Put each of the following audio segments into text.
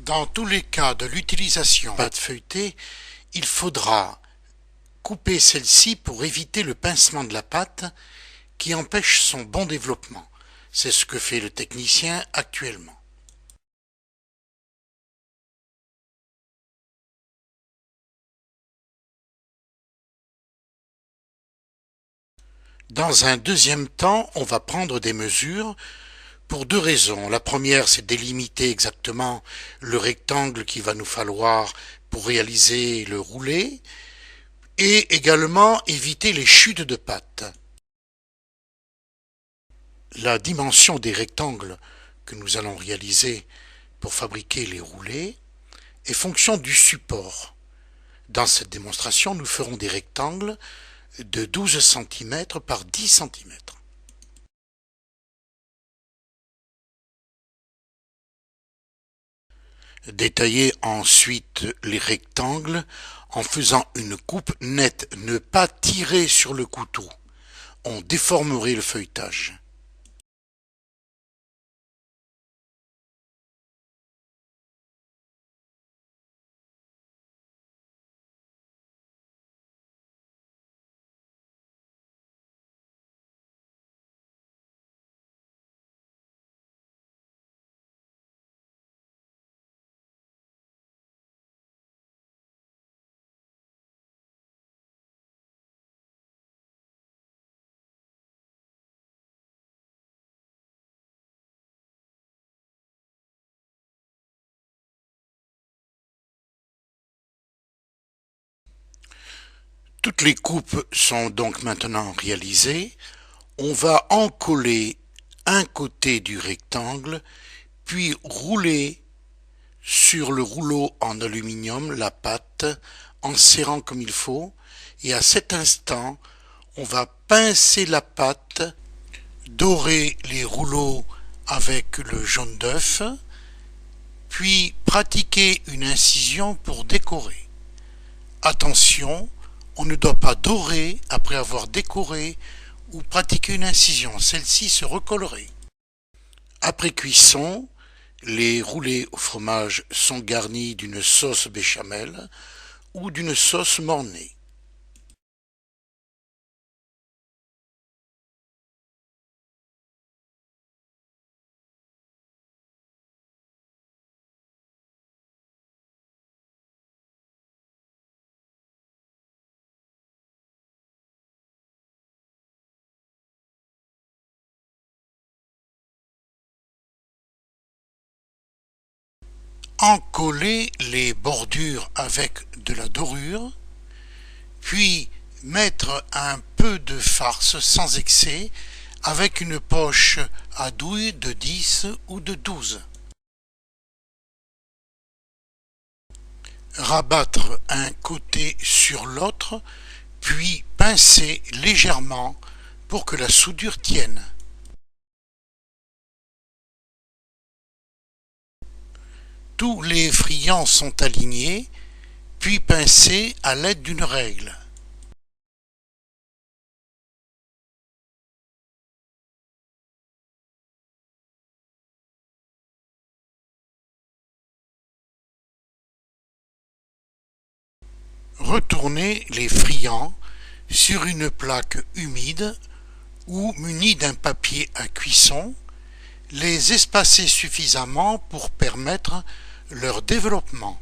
Dans tous les cas de l'utilisation de pâte feuilletée, il faudra couper celle-ci pour éviter le pincement de la pâte qui empêche son bon développement. C'est ce que fait le technicien actuellement. Dans un deuxième temps, on va prendre des mesures pour deux raisons. La première, c'est délimiter exactement le rectangle qu'il va nous falloir pour réaliser le roulé et également éviter les chutes de pâte. La dimension des rectangles que nous allons réaliser pour fabriquer les roulés est fonction du support. Dans cette démonstration, nous ferons des rectangles de 12 cm par 10 cm. Détaillez ensuite les rectangles en faisant une coupe nette, ne pas tirer sur le couteau. On déformerait le feuilletage. Toutes les coupes sont donc maintenant réalisées. On va encoller un côté du rectangle, puis rouler sur le rouleau en aluminium la pâte en serrant comme il faut. Et à cet instant, on va pincer la pâte, dorer les rouleaux avec le jaune d'œuf, puis pratiquer une incision pour décorer. Attention, on ne doit pas dorer après avoir décoré ou pratiqué une incision, celle-ci se recollerait. Après cuisson, les roulés au fromage sont garnis d'une sauce béchamel ou d'une sauce mornay. Encoller les bordures avec de la dorure, puis mettre un peu de farce sans excès avec une poche à douille de 10 ou de 12. Rabattre un côté sur l'autre, puis pincer légèrement pour que la soudure tienne. Tous les friands sont alignés, puis pincés à l'aide d'une règle. Retournez les friands sur une plaque humide ou munie d'un papier à cuisson, les espacer suffisamment pour permettre leur développement.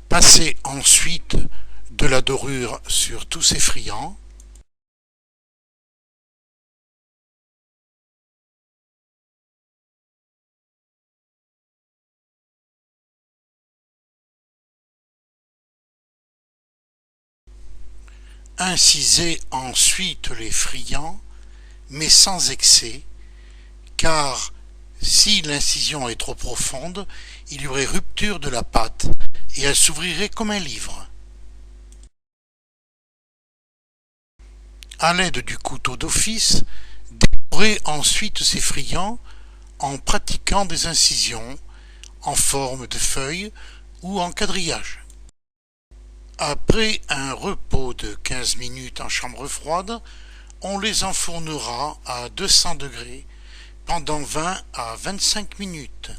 Passez ensuite de la dorure sur tous ces friands. Incisez ensuite les friands, mais sans excès, car si l'incision est trop profonde, il y aurait rupture de la pâte et elle s'ouvrirait comme un livre. À l'aide du couteau d'office, décorez ensuite ces friands en pratiquant des incisions en forme de feuilles ou en quadrillage. Après un repos de 15 minutes en chambre froide, on les enfournera à 200 degrés pendant 20 à 25 minutes.